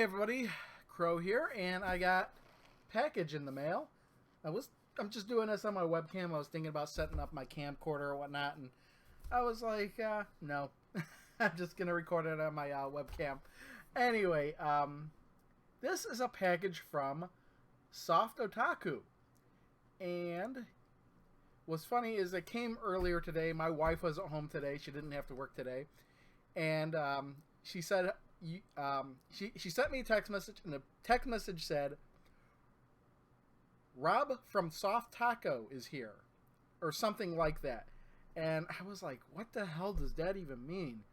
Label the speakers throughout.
Speaker 1: Hey everybody, Crow here, and I got a package in the mail. I'm just doing this on my webcam. I was thinking about setting up my camcorder or whatnot, and I was like, no, I'm just gonna record it on my webcam. Anyway, this is a package from Soft Otaku, and what's funny is it came earlier today. My wife was at home today; she didn't have to work today, and she said. She sent me a text message, and the text message said, "Rob from Soft Otaku is here," or something like that. And I was like, "What the hell does that even mean?"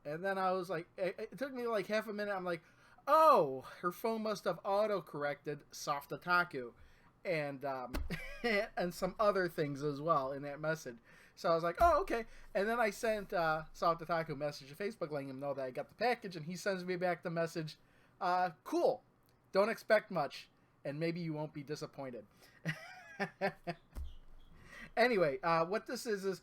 Speaker 1: And then I was like, it took me like half a minute. I'm like, "Oh, her phone must have auto-corrected Soft Otaku," and and some other things as well in that message. So I was like, oh, okay. And then I sent Soft Otaku a message to Facebook letting him know that I got the package, and he sends me back the message, cool. Don't expect much, and maybe you won't be disappointed. Anyway, what this is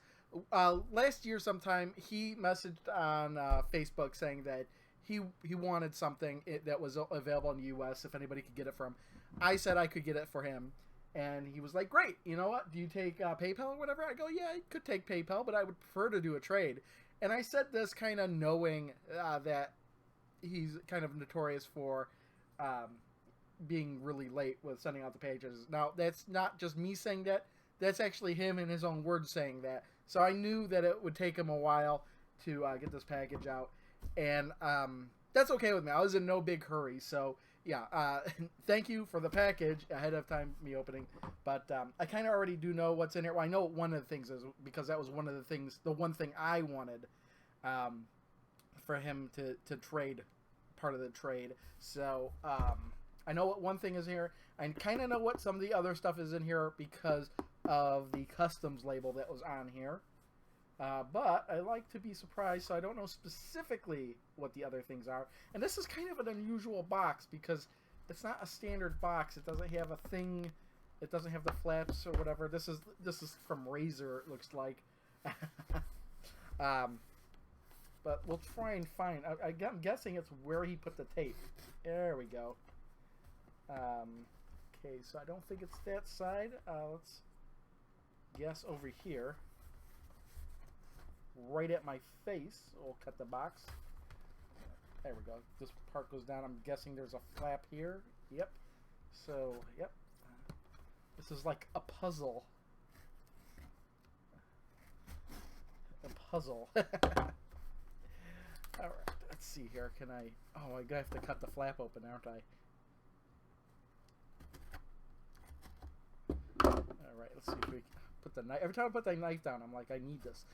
Speaker 1: last year sometime, he messaged on Facebook saying that he wanted something that was available in the U.S. if anybody could get it for him. I said I could get it for him. And he was like, great, you know what, do you take PayPal or whatever? I go, yeah, I could take PayPal, but I would prefer to do a trade. And I said this kind of knowing that he's kind of notorious for being really late with sending out the pages. Now, that's not just me saying that. That's actually him in his own words saying that. So I knew that it would take him a while to get this package out. And that's okay with me. I was in no big hurry, so... yeah, thank you for the package ahead of time me opening, but I kind of already do know what's in here. Well, I know what one of the things is because that was one of the things, the one thing I wanted for him to trade, part of the trade. So I know what one thing is here. I kind of know what some of the other stuff is in here because of the customs label that was on here. But I like to be surprised, so I don't know specifically what the other things are. And this is kind of an unusual box because it's not a standard box. It doesn't have a thing. It doesn't have the flaps or whatever. This is from Razer, it looks like. But we'll try and find. I'm guessing it's where he put the tape. There we go. Okay, so I don't think it's that side. Let's guess over here. Right at my face. We'll cut the box. There we go. This part goes down. I'm guessing there's a flap here. Yep. So, yep. This is like a puzzle. A puzzle. Alright, let's see here. Can I... oh, I have to cut the flap open, aren't I? Alright, let's see if we put the knife... every time I put the knife down, I'm like, I need this.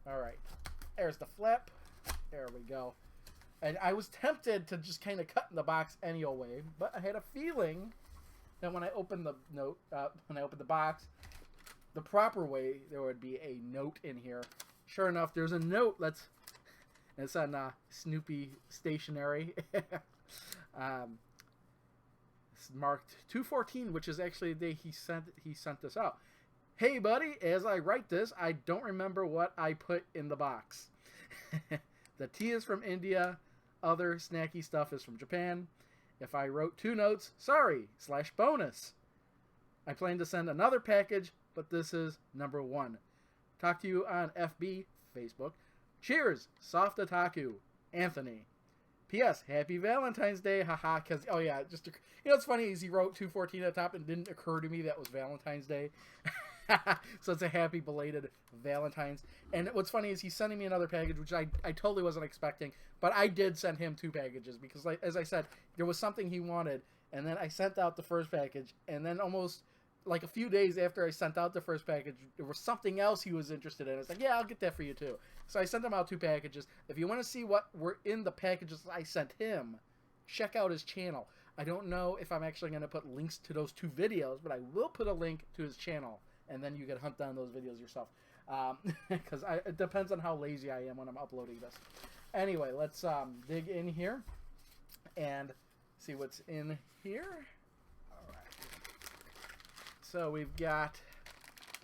Speaker 1: Alright, there's the flap. There we go. And I was tempted to just kind of cut in the box anyway, but I had a feeling that when I opened the note, when I opened the box, the proper way, there would be a note in here. Sure enough, there's a note. It's on Snoopy stationery. It's marked 2/14, which is actually the day he sent this out. Hey, buddy, as I write this, I don't remember what I put in the box. The tea is from India. Other snacky stuff is from Japan. If I wrote 2 notes, sorry, /bonus. I plan to send another package, but this is number 1. Talk to you on FB, Facebook. Cheers, Soft Otaku, Anthony. P.S. Happy Valentine's Day, haha, because, oh yeah, just, you know what's funny is he wrote 2/14 at the top and it didn't occur to me that was Valentine's Day. So it's a happy belated Valentine's. And what's funny is he's sending me another package, which I totally wasn't expecting, but I did send him 2 packages because, like, as I said, there was something he wanted, and then I sent out the first package, and then almost like a few days after I sent out the first package, there was something else he was interested in. It's like, yeah, I'll get that for you too. So I sent him out 2 packages. If you want to see what were in the packages I sent him, check out his channel. I don't know if I'm actually going to put links to those 2 videos, but I will put a link to his channel, and then you can hunt down those videos yourself. Because it depends on how lazy I am when I'm uploading this. Anyway, let's dig in here and see what's in here. So we've got,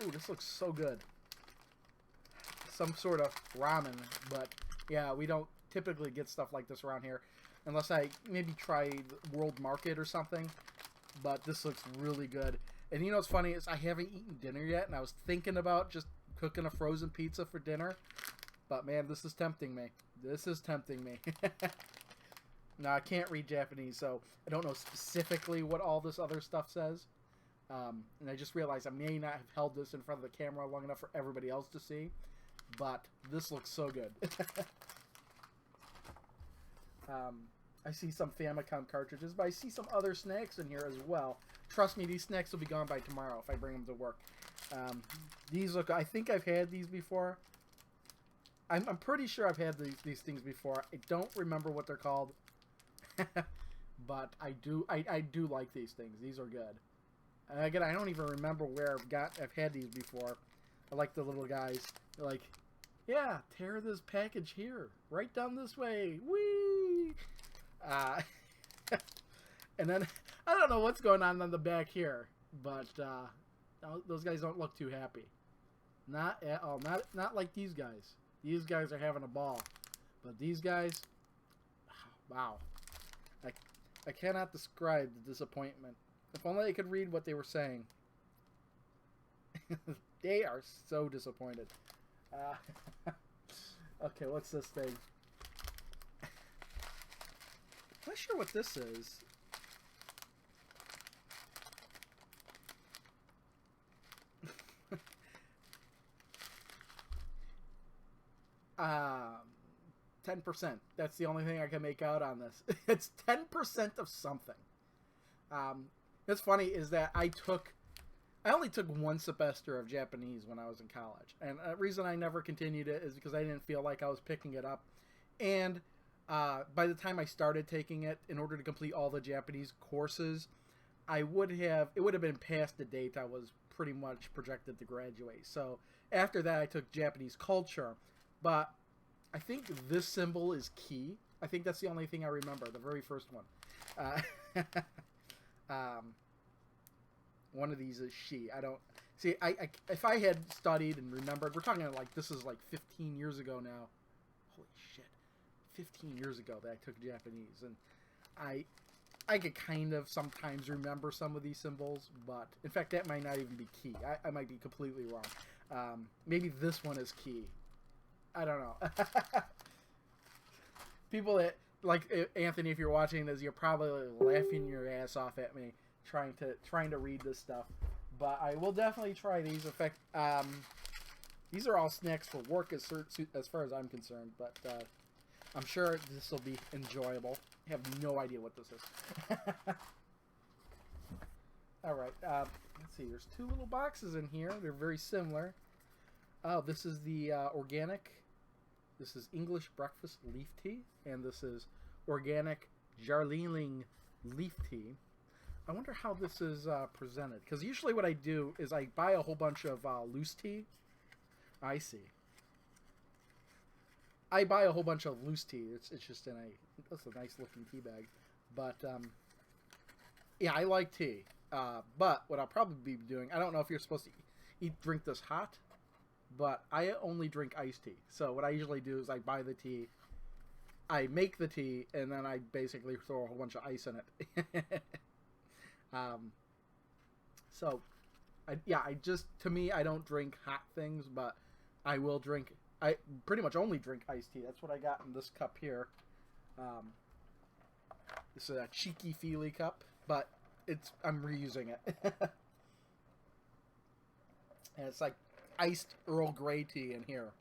Speaker 1: ooh, this looks so good. Some sort of ramen, but yeah, we don't typically get stuff like this around here. unless I maybe try World Market or something. But this looks really good. And you know what's funny is I haven't eaten dinner yet, and I was thinking about just cooking a frozen pizza for dinner. But man, this is tempting me. This is tempting me. Now, I can't read Japanese, so I don't know specifically what all this other stuff says. And I just realized I may not have held this in front of the camera long enough for everybody else to see. But this looks so good. I see some Famicom cartridges, but I see some other snacks in here as well. Trust me, these snacks will be gone by tomorrow if I bring them to work. These look... I think I've had these before. I'm pretty sure I've had these things before. I don't remember what they're called. But I do like these things. These are good. And again, I don't even remember where I've had these before. I like the little guys. They're like, yeah, tear this package here. Right down this way. Whee! And then, I don't know what's going on the back here. But those guys don't look too happy. Not at all. Not like these guys. These guys are having a ball. But these guys, wow. I cannot describe the disappointment. If only I could read what they were saying. They are so disappointed. Okay, what's this thing? I'm not sure what this is. Um... 10%. That's the only thing I can make out on this. It's 10% of something. What's funny is that I only took one semester of Japanese when I was in college. And the reason I never continued it is because I didn't feel like I was picking it up. And by the time I started taking it, in order to complete all the Japanese courses, it would have been past the date I was pretty much projected to graduate. So after that, I took Japanese culture. But I think this symbol is key. I think that's the only thing I remember, the very first one. One of these is she. I don't... See, if I had studied and remembered... We're talking like, this is like 15 years ago now. Holy shit. 15 years ago that I took Japanese. And I could kind of sometimes remember some of these symbols, but... In fact, that might not even be key. I might be completely wrong. Maybe this one is key. I don't know. People that, like Anthony, if you're watching this, you're probably laughing your ass off at me trying to read this stuff. But I will definitely try these. In fact, these are all snacks for work as far as I'm concerned. But I'm sure this will be enjoyable. I have no idea what this is. All right. Let's see. There's two little boxes in here. They're very similar. Oh, this is the organic. This is English breakfast leaf tea, and this is organic Jarliling leaf tea. I wonder how this is presented, because usually what I do is I buy a whole bunch of loose tea. I see. I buy a whole bunch of loose tea. It's just in that's a nice looking tea bag, but yeah, I like tea. But what I'll probably be doing, I don't know if you're supposed to drink this hot. But I only drink iced tea. So what I usually do is I buy the tea, I make the tea, and then I basically throw a whole bunch of ice in it. So, to me, I don't drink hot things, but I will drink, I pretty much only drink iced tea. That's what I got in this cup here. This is a cheeky feely cup, but I'm reusing it. And it's like iced Earl Grey tea in here,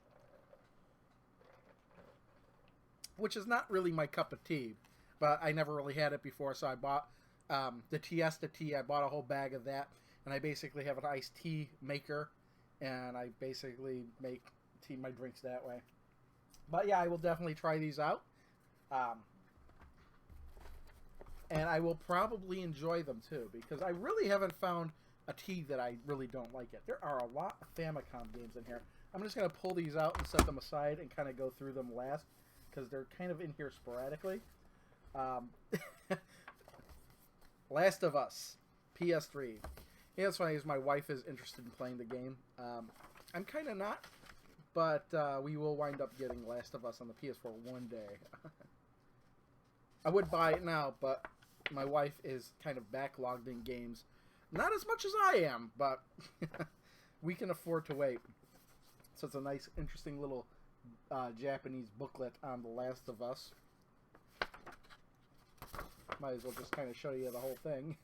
Speaker 1: which is not really my cup of tea, but I never really had it before, so I bought the Tiesta tea. I bought a whole bag of that, and I basically have an iced tea maker, and I basically make my drinks that way. But yeah, I will definitely try these out, and I will probably enjoy them too, because I really haven't found a tea that I really don't like it. There are a lot of Famicom games in here. I'm just going to pull these out and set them aside and kind of go through them last, because they're kind of in here sporadically. Last of Us, PS3. Yeah, it's funny, is my wife is interested in playing the game. I'm kind of not, but we will wind up getting Last of Us on the PS4 one day. I would buy it now, but my wife is kind of backlogged in games. Not as much as I am, but we can afford to wait. So it's a nice, interesting little Japanese booklet on The Last of Us. Might as well just kind of show you the whole thing.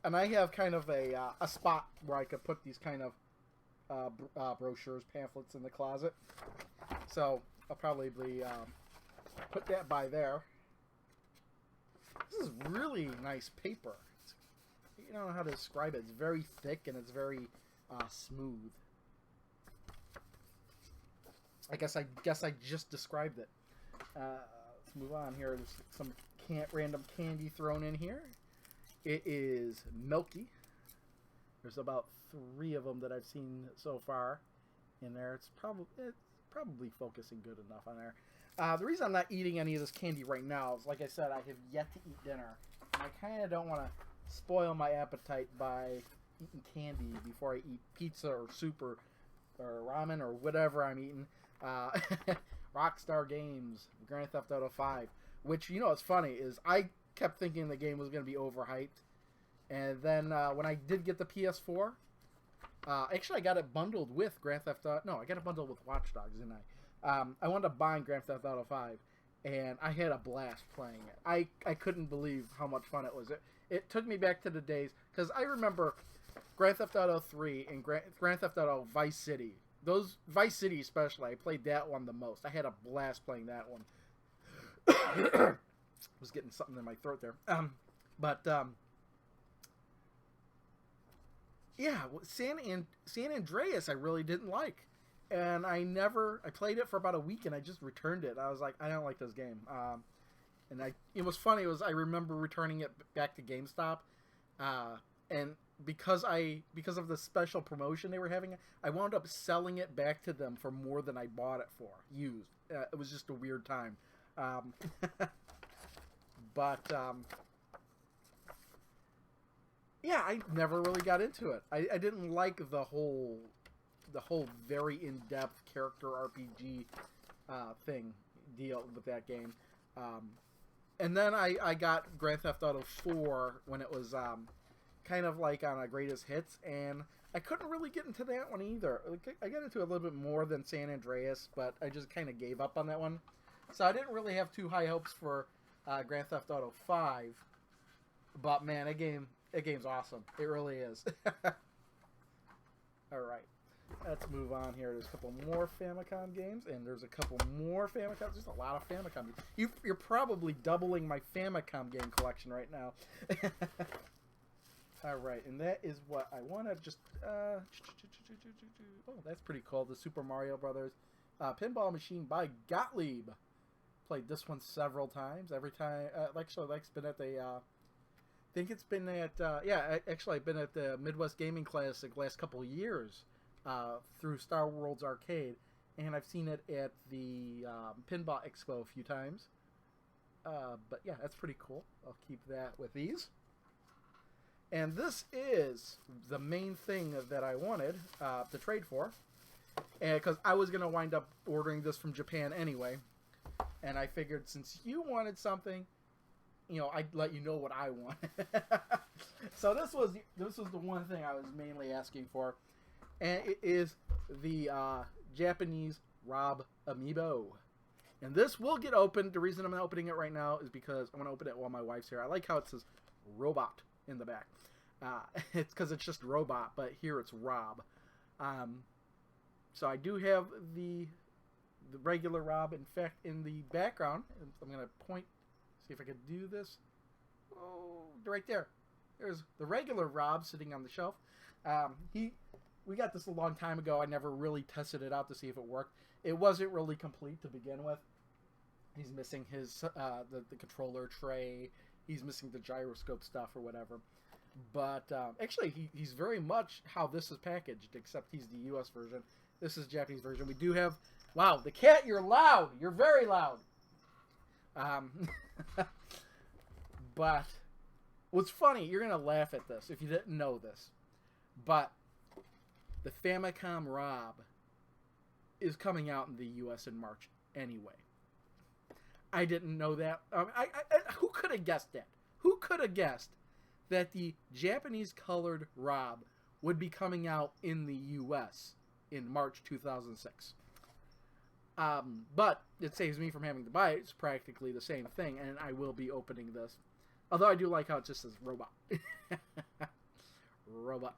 Speaker 1: And I have kind of a spot where I could put these kind of brochures, pamphlets in the closet. So I'll probably put that by there. This is really nice paper. You don't know how to describe it. It's very thick and it's very smooth. I guess I just described it. Let's move on here. There's some random candy thrown in here. It is milky. There's about 3 of them that I've seen so far in there. It's probably focusing good enough on there. The reason I'm not eating any of this candy right now is, like I said, I have yet to eat dinner. And I kind of don't want to spoil my appetite by eating candy before I eat pizza or soup or ramen or whatever I'm eating. Rockstar Games, Grand Theft Auto 5, which, you know what's funny is I kept thinking the game was going to be overhyped. And then when I did get the PS4, actually I got it bundled with Grand Theft Auto. No, I got it bundled with Watch Dogs, didn't I? I wound up buying Grand Theft Auto 5, and I had a blast playing it. I couldn't believe how much fun it was. It took me back to the days, because I remember Grand Theft Auto 3 and Grand Theft Auto Vice City. Those, Vice City especially, I played that one the most. I had a blast playing that one. Was getting something in my throat there. Yeah, San Andreas I really didn't like. And I played it for about a week and I just returned it. I was like, I don't like this game. It was funny, I remember returning it back to GameStop. And because of the special promotion they were having, I wound up selling it back to them for more than I bought it for, used. It was just a weird time. Yeah, I never really got into it. I didn't like the whole very in-depth character RPG deal with that game. And then I got Grand Theft Auto 4 when it was kind of like on a greatest hits, and I couldn't really get into that one either. I got into it a little bit more than San Andreas, but I just kind of gave up on that one. So I didn't really have too high hopes for Grand Theft Auto 5. But man, that game's awesome. It really is. Alright. Let's move on here. There's a couple more Famicom games, and there's a couple more Famicom. There's a lot of Famicom games. You're probably doubling my Famicom game collection right now. Alright, and that is what I want to just... oh, that's pretty cool. The Super Mario Brothers Pinball Machine by Gottlieb. Played this one several times. Every time... actually, it's been at the... I think it's been at... actually, I've been at the Midwest Gaming Classic last couple of years through Star World's Arcade. And I've seen it at the Pinball Expo a few times. But yeah, that's pretty cool. I'll keep that with these. And this is the main thing that I wanted to trade for. And because I was going to wind up ordering this from Japan anyway. And I figured since you wanted something, I'd let you know what I wanted. So this was the one thing I was mainly asking for. And it is the Japanese Rob Amiibo. And this will get opened. The reason I'm not opening it right now is because I'm going to open it while my wife's here. I like how it says robot in the back. It's because it's just robot, but here it's Rob. So I do have the regular Rob, in fact, in the background. I'm going to point, see if I can do this. Oh, right there. There's the regular Rob sitting on the shelf. We got this a long time ago. I never really tested it out to see if it worked. It wasn't really complete to begin with. He's missing his the controller tray. He's missing the gyroscope stuff or whatever. But actually, he's very much how this is packaged, except he's the U.S. version. This is the Japanese version. We do have... Wow, the cat, you're loud! You're very loud! But what's funny, you're going to laugh at this if you didn't know this. But the Famicom Rob is coming out in the U.S. in March anyway. I didn't know that. Who could have guessed that? Who could have guessed that the Japanese colored Rob would be coming out in the U.S. in March 2006? But it saves me from having to buy it. It's practically the same thing, and I will be opening this. Although I do like how it just says robot. Robot.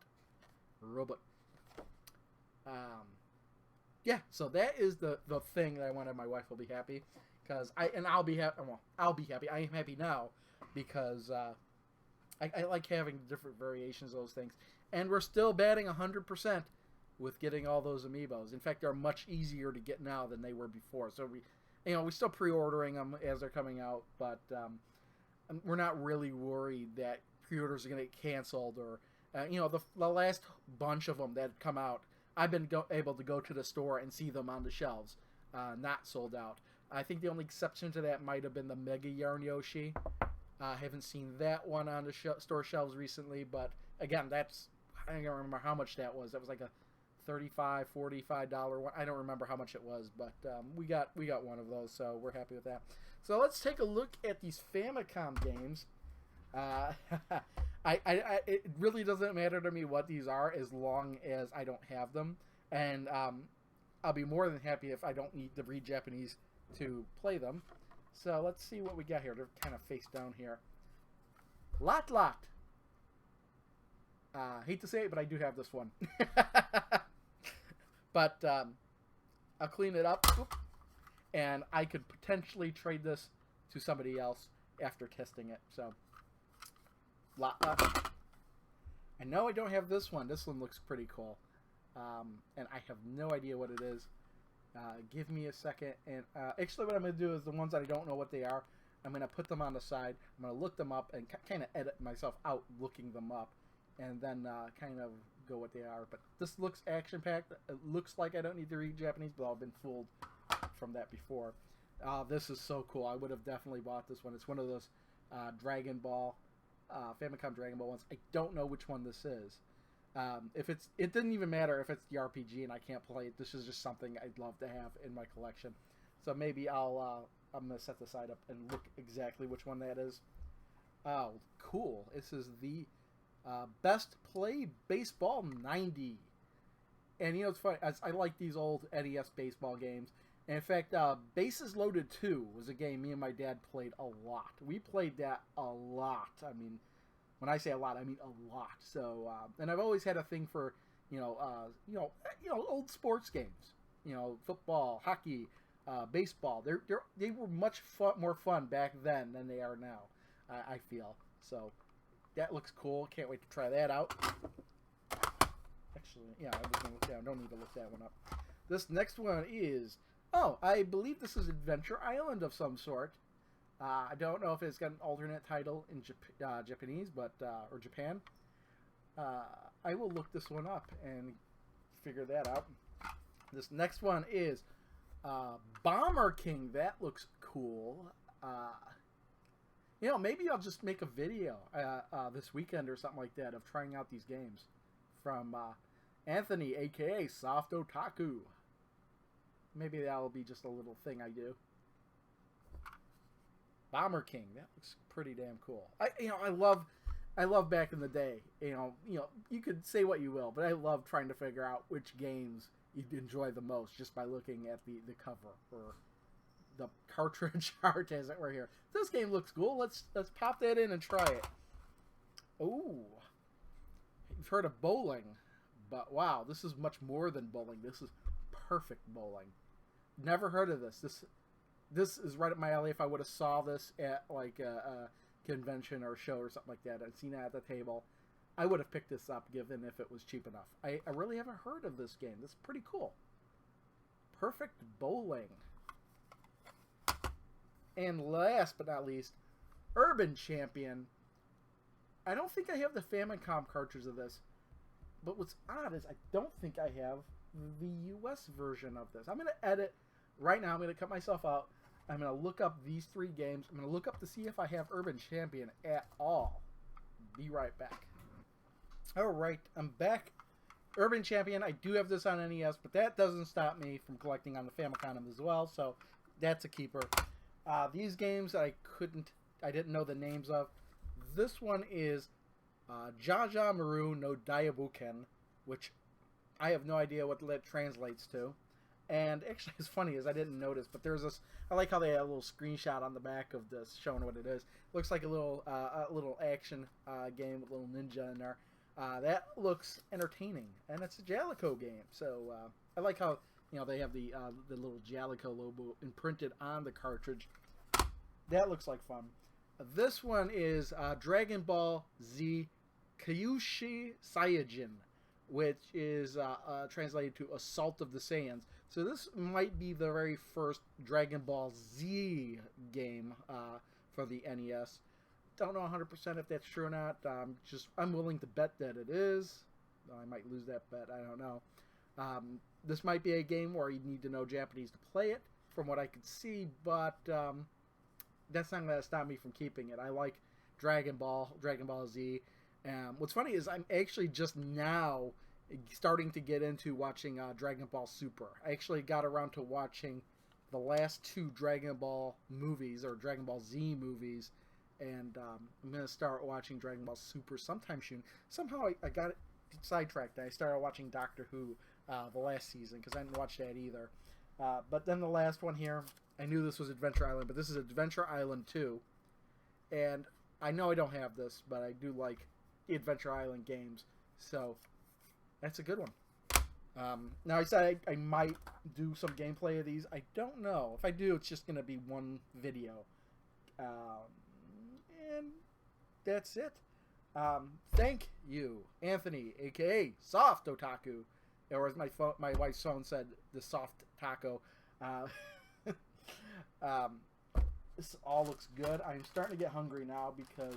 Speaker 1: Yeah, so that is the thing that I wanted. My wife will be happy. I'll be happy. Well, I'll be happy. I am happy now because I like having different variations of those things. And we're still batting 100% with getting all those amiibos. In fact, they're much easier to get now than they were before. So we're still pre-ordering them as they're coming out, but we're not really worried that pre-orders are going to get canceled or the last bunch of them that had come out. I've been able to go to the store and see them on the shelves, not sold out. I think the only exception to that might have been the Mega Yarn Yoshi. I haven't seen that one on the store shelves recently, but again, I don't remember how much that was. That was like a $35, $45 one. I don't remember how much it was, but we got one of those, so we're happy with that. So let's take a look at these Famicom games. It really doesn't matter to me what these are as long as I don't have them, and I'll be more than happy if I don't need to read Japanese to play them. So let's see what we got here. They're kind of face down here. Lot. Hate to say it, but I do have this one. But I'll clean it up, and I could potentially trade this to somebody else after testing it. So, Lot. I know I don't have this one. This one looks pretty cool, and I have no idea what it is. Give me a second, and actually what I'm going to do is the ones that I don't know what they are, I'm going to put them on the side. I'm going to look them up and kind of edit myself out looking them up, and then kind of go what they are. But this looks action-packed. It looks like I don't need to read Japanese, but I've been fooled from that before. This is so cool. I would have definitely bought this one. It's one of those Dragon Ball, Famicom Dragon Ball ones. I don't know which one this is. It didn't even matter if it's the RPG and I can't play it. This is just something I'd love to have in my collection. So maybe I'm going to set this side up and look exactly which one that is. Oh, cool. This is the Best Play Baseball 90. And it's funny, I like these old NES baseball games. And in fact, Bases Loaded 2 was a game me and my dad played a lot. We played that a lot. I mean, when I say a lot, I mean a lot. So, and I've always had a thing for, old sports games. Football, hockey, baseball. They were much more fun back then than they are now, I feel. So, that looks cool. Can't wait to try that out. Actually, yeah, I was going to look down. Don't need to look that one up. This next one is, I believe this is Adventure Island of some sort. I don't know if it's got an alternate title in Japanese, but or Japan. I will look this one up and figure that out. This next one is Bomber King. That looks cool. Maybe I'll just make a video this weekend or something like that of trying out these games from Anthony, aka Soft Otaku. Maybe that'll be just a little thing I do. Bomber King. That looks pretty damn cool. I love back in the day. You could say what you will, but I love trying to figure out which games you'd enjoy the most just by looking at the cover or the cartridge art, as it were here. This game looks cool. Let's pop that in and try it. Ooh, you've heard of bowling, but wow, this is much more than bowling. This is perfect bowling. Never heard of this. This is right up my alley. If I would have saw this at like a convention or show or something like that, I'd seen it at the table, I would have picked this up given if it was cheap enough. I really haven't heard of this game. This is pretty cool. Perfect bowling. And last but not least, Urban Champion. I don't think I have the Famicom cartridge of this, but what's odd is I don't think I have the US version of this. I'm going to edit right now. I'm going to cut myself out. I'm going to look up these three games. I'm going to look up to see if I have Urban Champion at all. Be right back. Alright, I'm back. Urban Champion, I do have this on NES, but that doesn't stop me from collecting on the Famicom as well, so that's a keeper. These games I didn't know the names of. This one is Jaja Maru no Dayabuken, which I have no idea what that translates to. And actually, it's funny as I didn't notice, but there's this. I like how they have a little screenshot on the back of this showing what it is. Looks like a little action game with a little ninja in there. That looks entertaining, and it's a Jalico game. So I like how they have the little Jalico logo imprinted on the cartridge. That looks like fun. This one is Dragon Ball Z Kyushi Saiyajin, which is translated to Assault of the Saiyans. So this might be the very first Dragon Ball Z game for the NES. Don't know 100% if that's true or not. I'm willing to bet that it is. I might lose that bet. I don't know. This might be a game where you need to know Japanese to play it, from what I could see, but that's not going to stop me from keeping it. I like Dragon Ball Z. What's funny is I'm actually just now starting to get into watching Dragon Ball Super. I actually got around to watching the last 2 Dragon Ball movies, or Dragon Ball Z movies, and I'm going to start watching Dragon Ball Super sometime soon. Somehow I got it sidetracked, and I started watching Doctor Who the last season, because I didn't watch that either. But then the last one here, I knew this was Adventure Island, but this is Adventure Island 2. And I know I don't have this, but I do like the Adventure Island games. So that's a good one. Now I said I might do some gameplay of these. I don't know. If I do, it's just going to be one video. And that's it. Thank you, Anthony, a.k.a. Soft Otaku. Or as my wife's phone said, the Soft Taco. This all looks good. I'm starting to get hungry now because,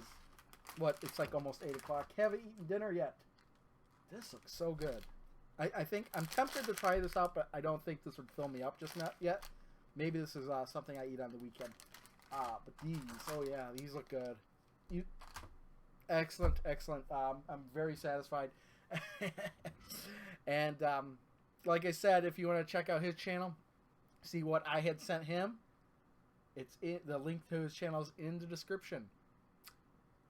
Speaker 1: it's like almost 8 o'clock. Haven't eaten dinner yet. This looks so good. I think I'm tempted to try this out, but I don't think this would fill me up just not yet. Maybe this is something I eat on the weekend. But these, oh yeah, these look good. Excellent. I'm very satisfied. And like I said, if you want to check out his channel, see what I had sent him, the link to his channel is in the description.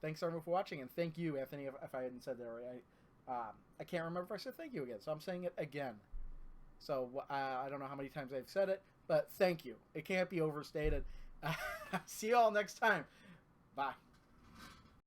Speaker 1: Thanks everyone for watching, and thank you, Anthony, if I hadn't said that already. I can't remember if I said thank you again, so I'm saying it again. So I don't know how many times I've said it, but thank you. It can't be overstated. See you all next time. Bye.